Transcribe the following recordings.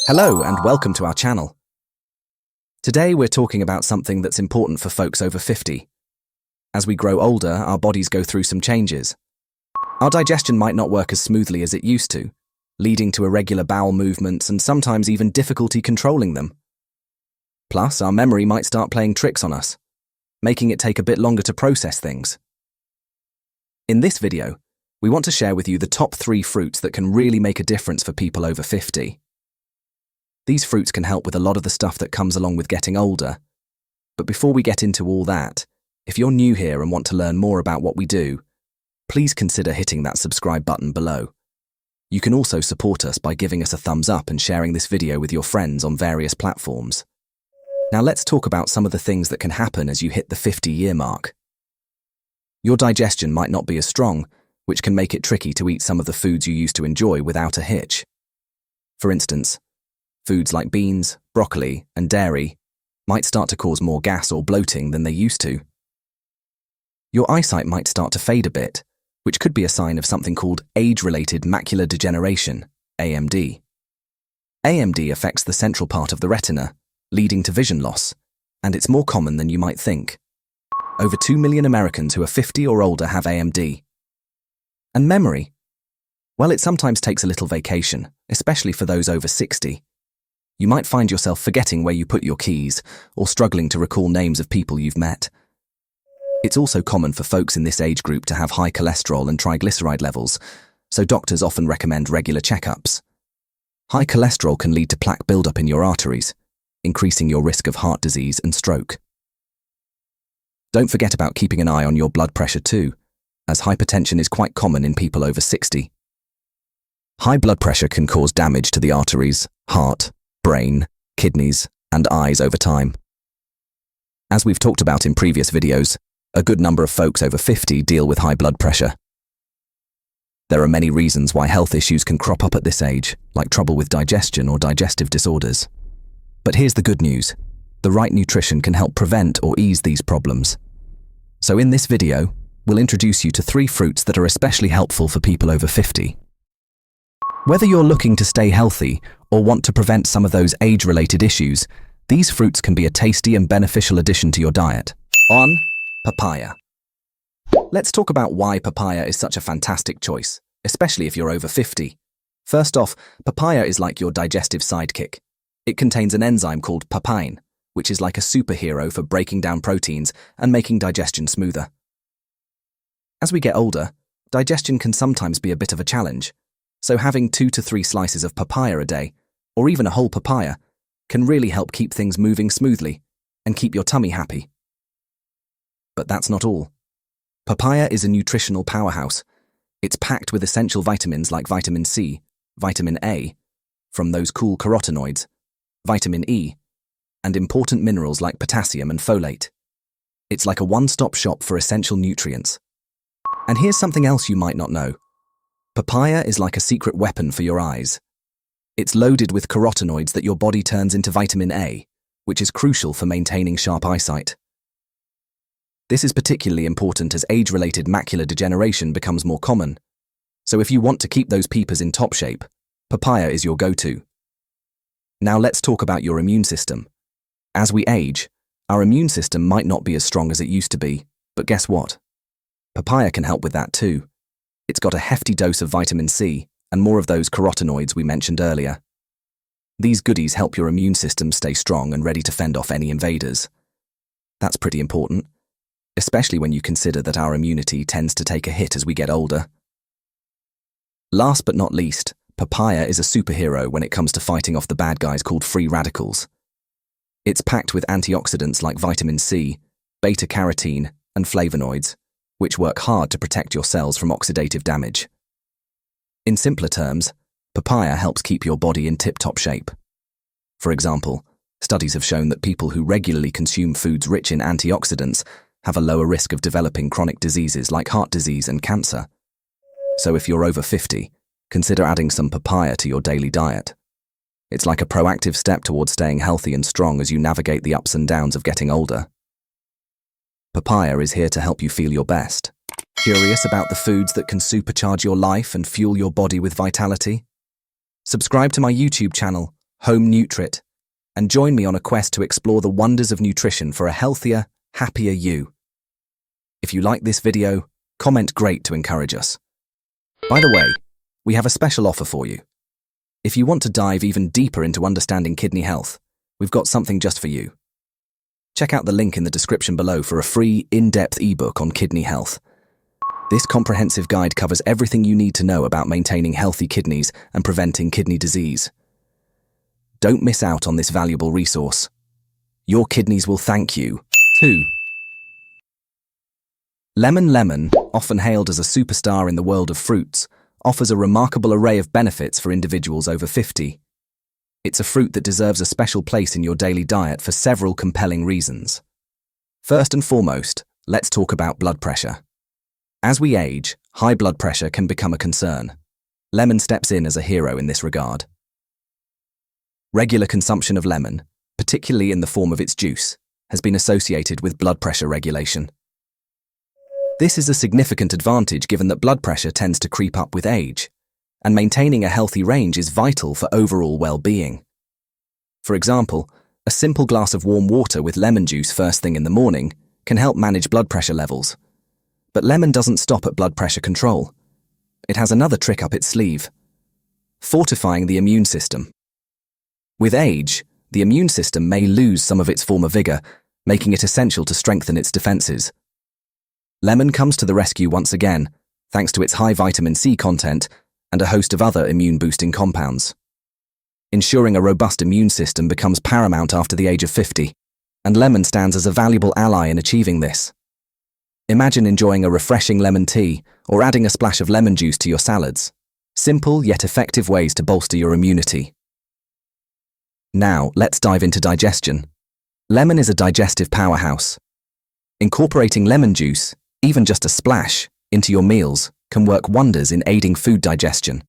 Hello and welcome to our channel. Today we're talking about something that's important for folks over 50. As we grow older, our bodies go through some changes. Our digestion might not work as smoothly as it used to, leading to irregular bowel movements and sometimes even difficulty controlling them. Plus, our memory might start playing tricks on us, making it take a bit longer to process things. In this video, we want to share with you the top 3 fruits that can really make a difference for people over 50. These fruits can help with a lot of the stuff that comes along with getting older. But before we get into all that, if you're new here and want to learn more about what we do, please consider hitting that subscribe button below. You can also support us by giving us a thumbs up and sharing this video with your friends on various platforms. Now let's talk about some of the things that can happen as you hit the 50-year mark. Your digestion might not be as strong, which can make it tricky to eat some of the foods you used to enjoy without a hitch. For instance, foods like beans, broccoli, and dairy might start to cause more gas or bloating than they used to. Your eyesight might start to fade a bit, which could be a sign of something called age-related macular degeneration, AMD. AMD affects the central part of the retina, leading to vision loss, and it's more common than you might think. Over 2 million Americans who are 50 or older have AMD. And memory? Well, it sometimes takes a little vacation, especially for those over 60. You might find yourself forgetting where you put your keys or struggling to recall names of people you've met. It's also common for folks in this age group to have high cholesterol and triglyceride levels, so doctors often recommend regular checkups. High cholesterol can lead to plaque buildup in your arteries, increasing your risk of heart disease and stroke. Don't forget about keeping an eye on your blood pressure too, as hypertension is quite common in people over 60. High blood pressure can cause damage to the arteries, heart, brain, kidneys, and eyes over time. As we've talked about in previous videos, a good number of folks over 50 deal with high blood pressure. There are many reasons why health issues can crop up at this age, like trouble with digestion or digestive disorders. But here's the good news. The right nutrition can help prevent or ease these problems. So in this video, we'll introduce you to 3 fruits that are especially helpful for people over 50. Whether you're looking to stay healthy or want to prevent some of those age-related issues, these fruits can be a tasty and beneficial addition to your diet. On papaya. Let's talk about why papaya is such a fantastic choice, especially if you're over 50. First off, papaya is like your digestive sidekick. It contains an enzyme called papain, which is like a superhero for breaking down proteins and making digestion smoother. As we get older, digestion can sometimes be a bit of a challenge. So having 2 to 3 slices of papaya a day, or even a whole papaya, can really help keep things moving smoothly and keep your tummy happy. But that's not all. Papaya is a nutritional powerhouse. It's packed with essential vitamins like vitamin C, vitamin A, from those cool carotenoids, vitamin E, and important minerals like potassium and folate. It's like a one-stop shop for essential nutrients. And here's something else you might not know. Papaya is like a secret weapon for your eyes. It's loaded with carotenoids that your body turns into vitamin A, which is crucial for maintaining sharp eyesight. This is particularly important as age-related macular degeneration becomes more common. So if you want to keep those peepers in top shape, papaya is your go-to. Now let's talk about your immune system. As we age, our immune system might not be as strong as it used to be, but guess what? Papaya can help with that too. It's got a hefty dose of vitamin C and more of those carotenoids we mentioned earlier. These goodies help your immune system stay strong and ready to fend off any invaders. That's pretty important, especially when you consider that our immunity tends to take a hit as we get older. Last but not least, papaya is a superhero when it comes to fighting off the bad guys called free radicals. It's packed with antioxidants like vitamin C, beta-carotene, and flavonoids, which work hard to protect your cells from oxidative damage. In simpler terms, papaya helps keep your body in tip-top shape. For example, studies have shown that people who regularly consume foods rich in antioxidants have a lower risk of developing chronic diseases like heart disease and cancer. So if you're over 50, consider adding some papaya to your daily diet. It's like a proactive step towards staying healthy and strong as you navigate the ups and downs of getting older. Papaya is here to help you feel your best. Curious about the foods that can supercharge your life and fuel your body with vitality? Subscribe to my YouTube channel, Home Nutrit, and join me on a quest to explore the wonders of nutrition for a healthier, happier you. If you like this video, comment great to encourage us. By the way, we have a special offer for you. If you want to dive even deeper into understanding kidney health, we've got something just for you. Check out the link in the description below for a free, in-depth ebook on kidney health. This comprehensive guide covers everything you need to know about maintaining healthy kidneys and preventing kidney disease. Don't miss out on this valuable resource. Your kidneys will thank you, too. Lemon, often hailed as a superstar in the world of fruits, offers a remarkable array of benefits for individuals over 50. It's a fruit that deserves a special place in your daily diet for several compelling reasons. First and foremost, let's talk about blood pressure. As we age, high blood pressure can become a concern. Lemon steps in as a hero in this regard. Regular consumption of lemon, particularly in the form of its juice, has been associated with blood pressure regulation. This is a significant advantage given that blood pressure tends to creep up with age, and maintaining a healthy range is vital for overall well-being. For example, a simple glass of warm water with lemon juice first thing in the morning can help manage blood pressure levels. But lemon doesn't stop at blood pressure control. It has another trick up its sleeve: fortifying the immune system. With age, the immune system may lose some of its former vigor, making it essential to strengthen its defenses. Lemon comes to the rescue once again, thanks to its high vitamin C content and a host of other immune-boosting compounds. Ensuring a robust immune system becomes paramount after the age of 50, and lemon stands as a valuable ally in achieving this. Imagine enjoying a refreshing lemon tea or adding a splash of lemon juice to your salads. Simple yet effective ways to bolster your immunity. Now, let's dive into digestion. Lemon is a digestive powerhouse. Incorporating lemon juice, even just a splash, into your meals can work wonders in aiding food digestion.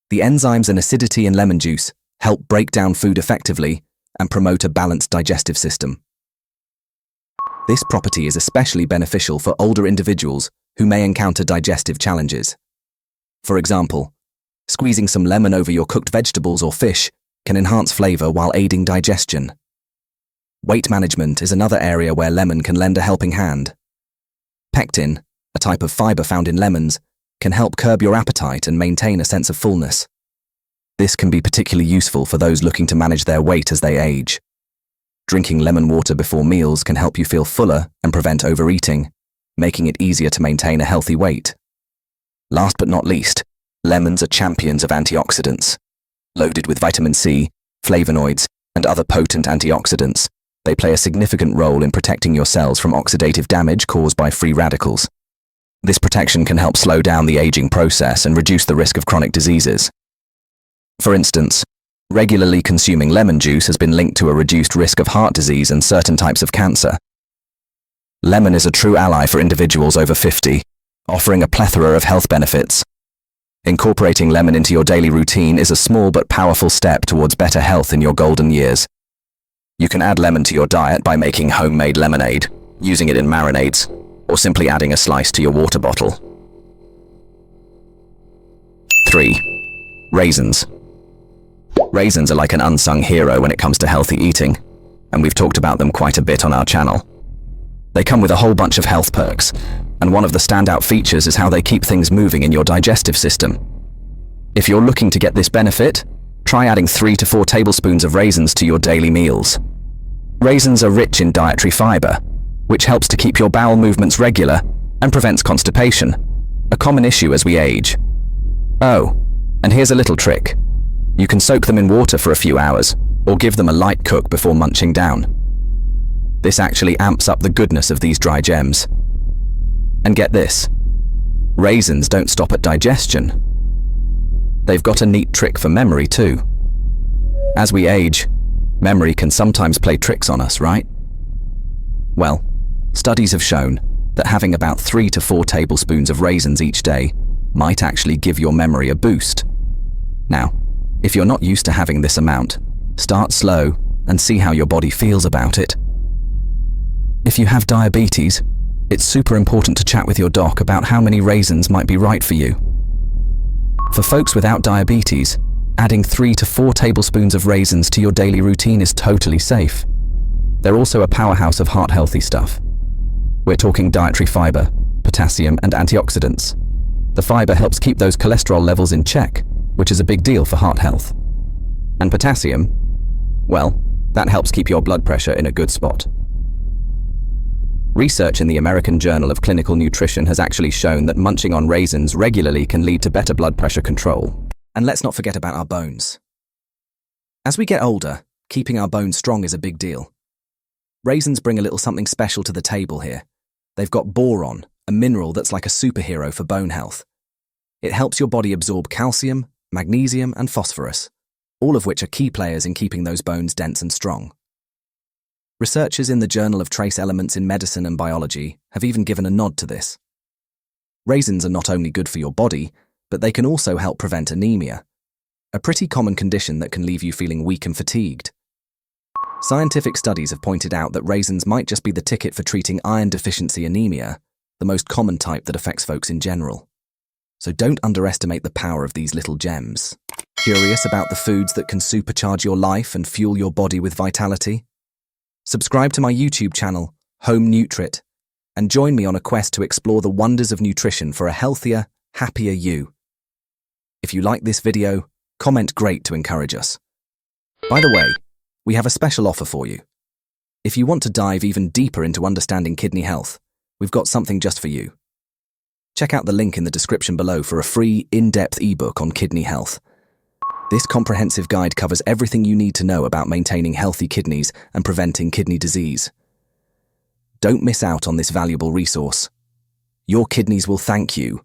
The enzymes and acidity in lemon juice help break down food effectively and promote a balanced digestive system. This property is especially beneficial for older individuals who may encounter digestive challenges. For example, squeezing some lemon over your cooked vegetables or fish can enhance flavor while aiding digestion. Weight management is another area where lemon can lend a helping hand. Pectin, a type of fiber found in lemons, can help curb your appetite and maintain a sense of fullness. This can be particularly useful for those looking to manage their weight as they age. Drinking lemon water before meals can help you feel fuller and prevent overeating, making it easier to maintain a healthy weight. Last but not least, lemons are champions of antioxidants. Loaded with vitamin C, flavonoids, and other potent antioxidants, they play a significant role in protecting your cells from oxidative damage caused by free radicals. This protection can help slow down the aging process and reduce the risk of chronic diseases. For instance, regularly consuming lemon juice has been linked to a reduced risk of heart disease and certain types of cancer. Lemon is a true ally for individuals over 50, offering a plethora of health benefits. Incorporating lemon into your daily routine is a small but powerful step towards better health in your golden years. You can add lemon to your diet by making homemade lemonade, using it in marinades, or simply adding a slice to your water bottle. 3. Raisins. Raisins are like an unsung hero when it comes to healthy eating, and we've talked about them quite a bit on our channel. They come with a whole bunch of health perks, and one of the standout features is how they keep things moving in your digestive system. If you're looking to get this benefit, try adding 3 to 4 tablespoons of raisins to your daily meals. Raisins are rich in dietary fiber, which helps to keep your bowel movements regular and prevents constipation, a common issue as we age. Oh, and here's a little trick. You can soak them in water for a few hours, or give them a light cook before munching down. This actually amps up the goodness of these dry gems. And get this, raisins don't stop at digestion. They've got a neat trick for memory too. As we age, memory can sometimes play tricks on us, right? Well, studies have shown that having about 3 to 4 tablespoons of raisins each day might actually give your memory a boost. Now, if you're not used to having this amount, start slow and see how your body feels about it. If you have diabetes, it's super important to chat with your doc about how many raisins might be right for you. For folks without diabetes, Adding 3 to 4 tablespoons of raisins to your daily routine is totally safe. They're also a powerhouse of heart-healthy stuff. We're talking dietary fiber, potassium, and antioxidants. The fiber helps keep those cholesterol levels in check, which is a big deal for heart health. And potassium, well, that helps keep your blood pressure in a good spot. Research in the American Journal of Clinical Nutrition has actually shown that munching on raisins regularly can lead to better blood pressure control. And let's not forget about our bones. As we get older, keeping our bones strong is a big deal. Raisins bring a little something special to the table here. They've got boron, a mineral that's like a superhero for bone health. It helps your body absorb calcium, magnesium, and phosphorus, all of which are key players in keeping those bones dense and strong. Researchers in the Journal of Trace Elements in Medicine and Biology have even given a nod to this. Raisins are not only good for your body, but they can also help prevent anemia, a pretty common condition that can leave you feeling weak and fatigued. Scientific studies have pointed out that raisins might just be the ticket for treating iron deficiency anemia, the most common type that affects folks in general. So don't underestimate the power of these little gems. Curious about the foods that can supercharge your life and fuel your body with vitality? Subscribe to my YouTube channel, Home Nutrit, and join me on a quest to explore the wonders of nutrition for a healthier, happier you. If you like this video, comment great to encourage us. By the way, we have a special offer for you. If you want to dive even deeper into understanding kidney health, we've got something just for you. Check out the link in the description below for a free, in-depth ebook on kidney health. This comprehensive guide covers everything you need to know about maintaining healthy kidneys and preventing kidney disease. Don't miss out on this valuable resource. Your kidneys will thank you.